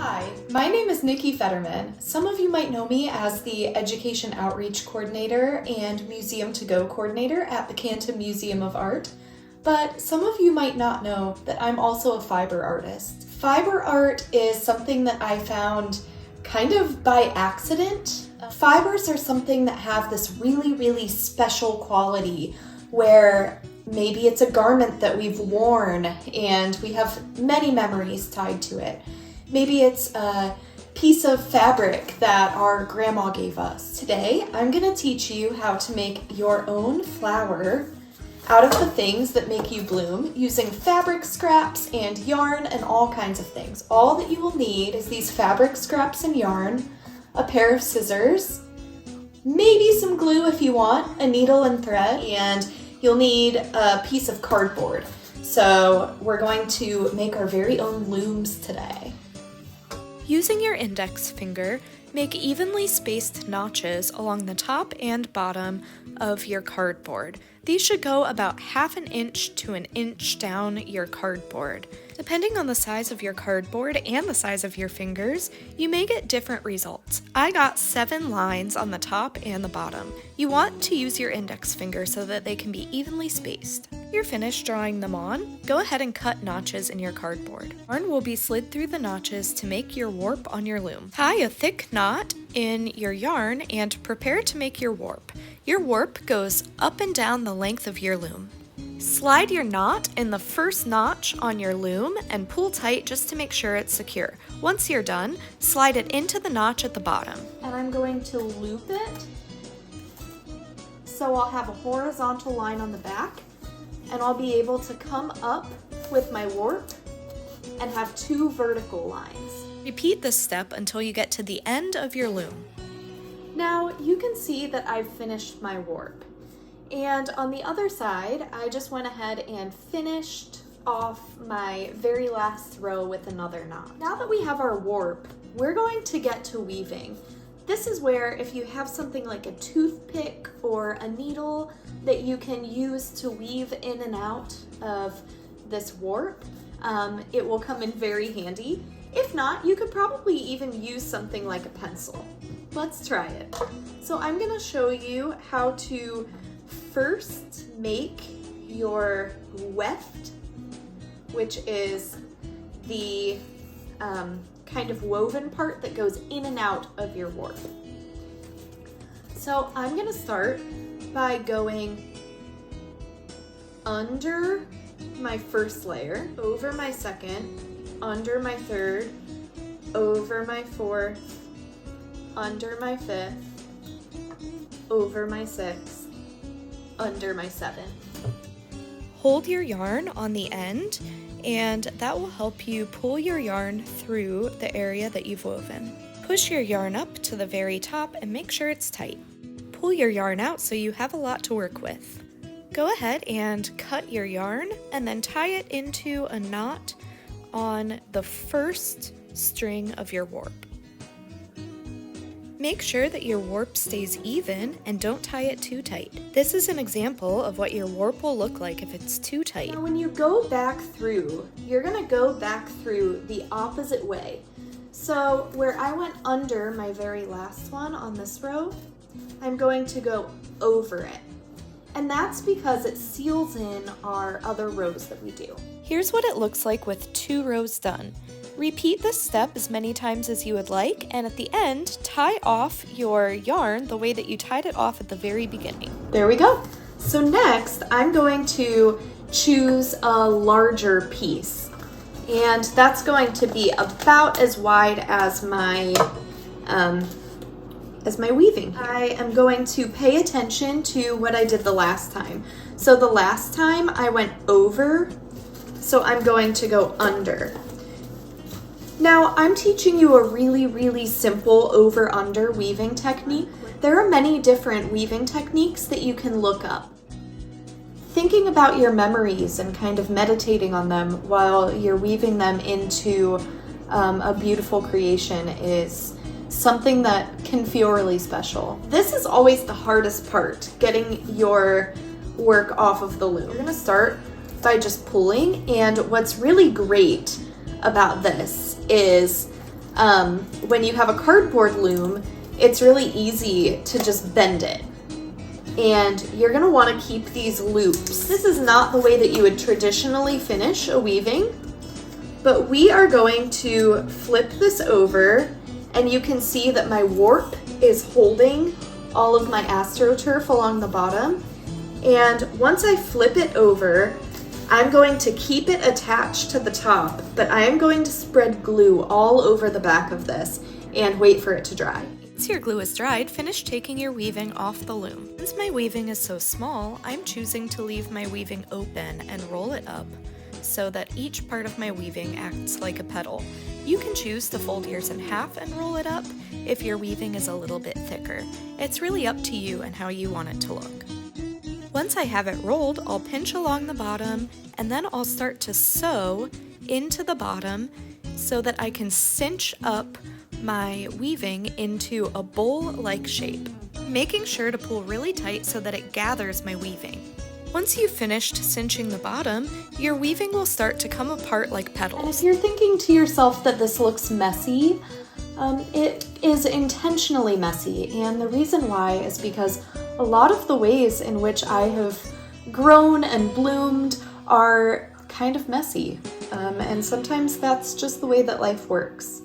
Hi, my name is Nyki Fetterman. Some of you might know me as the Education Outreach Coordinator and Museum to Go Coordinator at the Canton Museum of Art, but some of you might not know that I'm also a fiber artist. Fiber art is something that I found kind of by accident. Fibers are something that have this really special quality where maybe it's a garment that we've worn and we have many memories tied to it. Maybe it's a piece of fabric that our grandma gave us. Today, I'm gonna teach you how to make your own flower out of the things that make you bloom using fabric scraps and yarn and all kinds of things. All that you will need is these fabric scraps and yarn, a pair of scissors, maybe some glue if you want, a needle and thread, and you'll need a piece of cardboard. So we're going to make our very own looms today. Using your index finger, make evenly spaced notches along the top and bottom of your cardboard. These should go about 1/2 inch to 1 inch down your cardboard. Depending on the size of your cardboard and the size of your fingers, you may get different results. I got 7 lines on the top and the bottom. You want to use your index finger so that they can be evenly spaced. You're finished drawing them on, go ahead and cut notches in your cardboard. Yarn will be slid through the notches to make your warp on your loom. Tie a thick knot in your yarn and prepare to make your warp. Your warp goes up and down the length of your loom. Slide your knot in the first notch on your loom and pull tight just to make sure it's secure. Once you're done, slide it into the notch at the bottom. And I'm going to loop it so I'll have a horizontal line on the back and I'll be able to come up with my warp and have 2 vertical lines. Repeat this step until you get to the end of your loom. Now you can see that I've finished my warp. And on the other side, I just went ahead and finished off my very last row with another knot. Now that we have our warp, we're going to get to weaving. This is where if you have something like a toothpick or a needle that you can use to weave in and out of this warp, it will come in very handy. If not, you could probably even use something like a pencil. Let's try it. So I'm gonna show you how to first make your weft, which is the kind of woven part that goes in and out of your warp. So I'm gonna start by going under my first layer, over my second, under my third, over my fourth, under my fifth, over my sixth, under my seventh. Hold your yarn on the end, and that will help you pull your yarn through the area that you've woven. Push your yarn up to the very top and make sure it's tight. Pull your yarn out so you have a lot to work with. Go ahead and cut your yarn and then tie it into a knot on the first string of your warp. Make sure that your warp stays even and don't tie it too tight. This is an example of what your warp will look like if it's too tight. Now when you go back through, you're gonna go back through the opposite way. So where I went under my very last one on this row, I'm going to go over it. And that's because it seals in our other rows that we do. Here's what it looks like with 2 rows done. Repeat this step as many times as you would like, and at the end, tie off your yarn the way that you tied it off at the very beginning. There we go. So next, I'm going to choose a larger piece, and that's going to be about as wide as my weaving. I am going to pay attention to what I did the last time. So the last time I went over, so I'm going to go under. Now, I'm teaching you a really simple over-under weaving technique. There are many different weaving techniques that you can look up. Thinking about your memories and kind of meditating on them while you're weaving them into a beautiful creation is something that can feel really special. This is always the hardest part, getting your work off of the loom. You're gonna start by just pulling, and what's really great about this is when you have a cardboard loom, it's really easy to just bend it. And you're going to want to keep these loops. This is not the way that you would traditionally finish a weaving, but we are going to flip this over, and you can see that my warp is holding all of my AstroTurf along the bottom. And once I flip it over, I'm going to keep it attached to the top, but I am going to spread glue all over the back of this and wait for it to dry. Once your glue is dried, finish taking your weaving off the loom. Since my weaving is so small, I'm choosing to leave my weaving open and roll it up so that each part of my weaving acts like a petal. You can choose to fold yours in half and roll it up if your weaving is a little bit thicker. It's really up to you and how you want it to look. Once I have it rolled, I'll pinch along the bottom, and then I'll start to sew into the bottom so that I can cinch up my weaving into a bowl-like shape, making sure to pull really tight so that it gathers my weaving. Once you've finished cinching the bottom, your weaving will start to come apart like petals. If you're thinking to yourself that this looks messy, it is intentionally messy, and the reason why is because a lot of the ways in which I have grown and bloomed are kind of messy, and sometimes that's just the way that life works.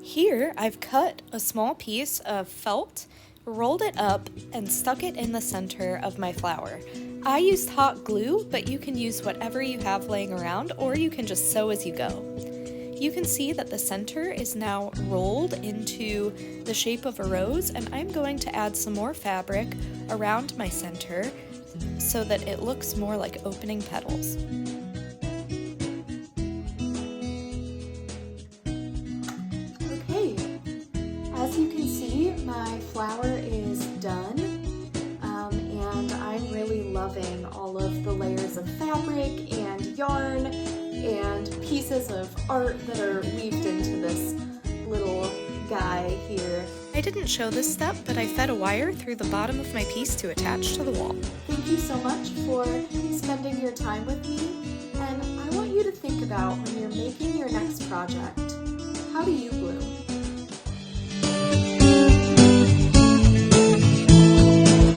Here, I've cut a small piece of felt, rolled it up, and stuck it in the center of my flower. I used hot glue, but you can use whatever you have laying around, or you can just sew as you go. You can see that the center is now rolled into the shape of a rose, and I'm going to add some more fabric around my center so that it looks more like opening petals. Okay, as you can see, my flower is done, and I'm really loving all of the layers of fabric and yarn and pieces of art that are weaved into this little guy here. I didn't show this step, but I fed a wire through the bottom of my piece to attach to the wall. Thank you so much for spending your time with me, and I want you to think about when you're making your next project, how do you bloom?